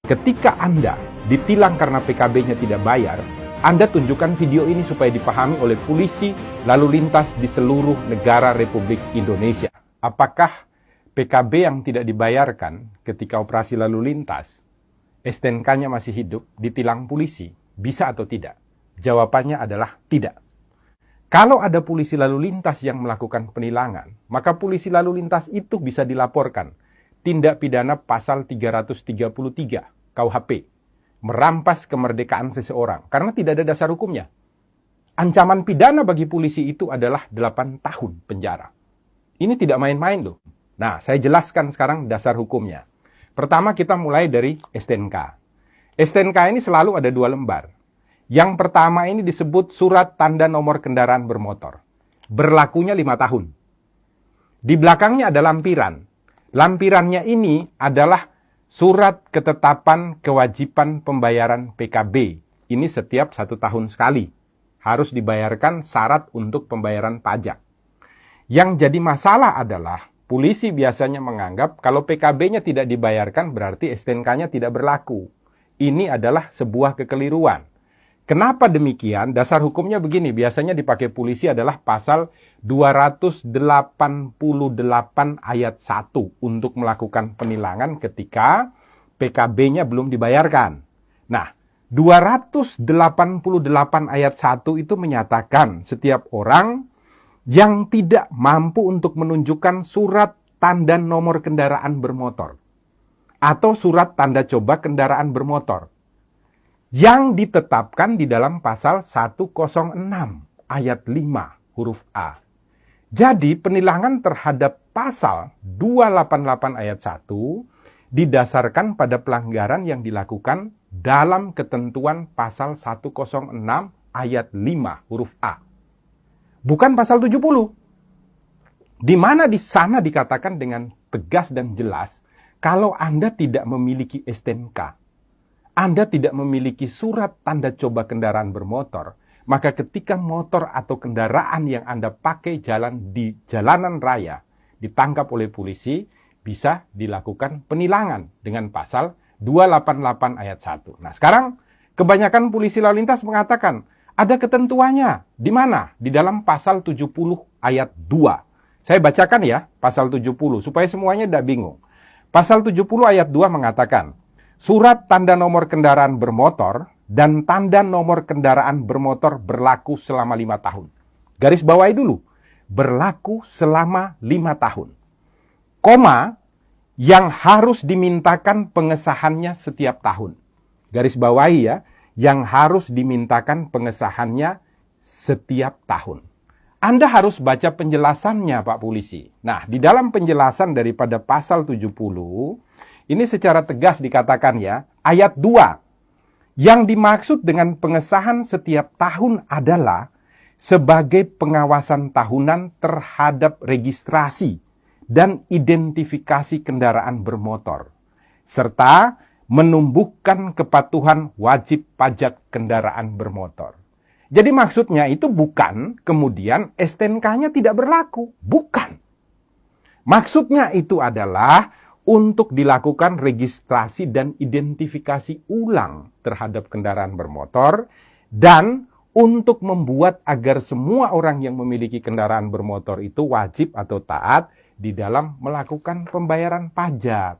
Ketika Anda ditilang karena PKB-nya tidak bayar, Anda tunjukkan video ini supaya dipahami oleh polisi lalu lintas di seluruh negara Republik Indonesia. Apakah PKB yang tidak dibayarkan ketika operasi lalu lintas, STNK-nya masih hidup, ditilang polisi, bisa atau tidak? Jawabannya adalah tidak. Kalau ada polisi lalu lintas yang melakukan penilangan, maka polisi lalu lintas itu bisa dilaporkan. Tindak pidana pasal 333 KUHP, merampas kemerdekaan seseorang, karena tidak ada dasar hukumnya. Ancaman pidana bagi polisi itu adalah 8 tahun penjara. Ini tidak main-main loh. Nah, saya jelaskan sekarang dasar hukumnya. Pertama kita mulai dari STNK. STNK ini selalu ada 2 lembar. Yang pertama ini disebut surat tanda nomor kendaraan bermotor. Berlakunya 5 tahun. Di belakangnya ada lampiran. Lampirannya ini adalah surat ketetapan kewajiban pembayaran PKB. Ini setiap 1 tahun sekali. Harus dibayarkan syarat untuk pembayaran pajak. Yang jadi masalah adalah polisi biasanya menganggap kalau PKB-nya tidak dibayarkan berarti STNK-nya tidak berlaku. Ini adalah sebuah kekeliruan. Kenapa demikian? Dasar hukumnya begini, biasanya dipakai polisi adalah pasal 288 ayat 1 untuk melakukan penilangan ketika PKB-nya belum dibayarkan. Nah, 288 ayat 1 itu menyatakan setiap orang yang tidak mampu untuk menunjukkan surat tanda nomor kendaraan bermotor atau surat tanda coba kendaraan bermotor yang ditetapkan di dalam pasal 106 ayat 5 huruf A. Jadi penilangan terhadap pasal 288 ayat 1 didasarkan pada pelanggaran yang dilakukan dalam ketentuan pasal 106 ayat 5 huruf A. Bukan pasal 70. Di mana di sana dikatakan dengan tegas dan jelas kalau Anda tidak memiliki STNK, Anda tidak memiliki surat tanda coba kendaraan bermotor, maka ketika motor atau kendaraan yang Anda pakai jalan di jalanan raya ditangkap oleh polisi, bisa dilakukan penilangan dengan pasal 288 ayat 1. Nah, sekarang kebanyakan polisi lalu lintas mengatakan ada ketentuannya. Di mana? Di dalam pasal 70 ayat 2. Saya bacakan ya, pasal 70, supaya semuanya tidak bingung. Pasal 70 ayat 2 mengatakan, surat tanda nomor kendaraan bermotor dan tanda nomor kendaraan bermotor berlaku selama 5 tahun. Garis bawahi dulu, berlaku selama 5 tahun. Koma, yang harus dimintakan pengesahannya setiap tahun. Garis bawahi ya, yang harus dimintakan pengesahannya setiap tahun. Anda harus baca penjelasannya, Pak Polisi. Nah, di dalam penjelasan daripada pasal 70, ini secara tegas dikatakan ya, ayat 2. Yang dimaksud dengan pengesahan setiap tahun adalah sebagai pengawasan tahunan terhadap registrasi dan identifikasi kendaraan bermotor, serta menumbuhkan kepatuhan wajib pajak kendaraan bermotor. Jadi maksudnya itu bukan kemudian STNK-nya tidak berlaku. Bukan. Maksudnya itu adalah untuk dilakukan registrasi dan identifikasi ulang terhadap kendaraan bermotor dan untuk membuat agar semua orang yang memiliki kendaraan bermotor itu wajib atau taat di dalam melakukan pembayaran pajak.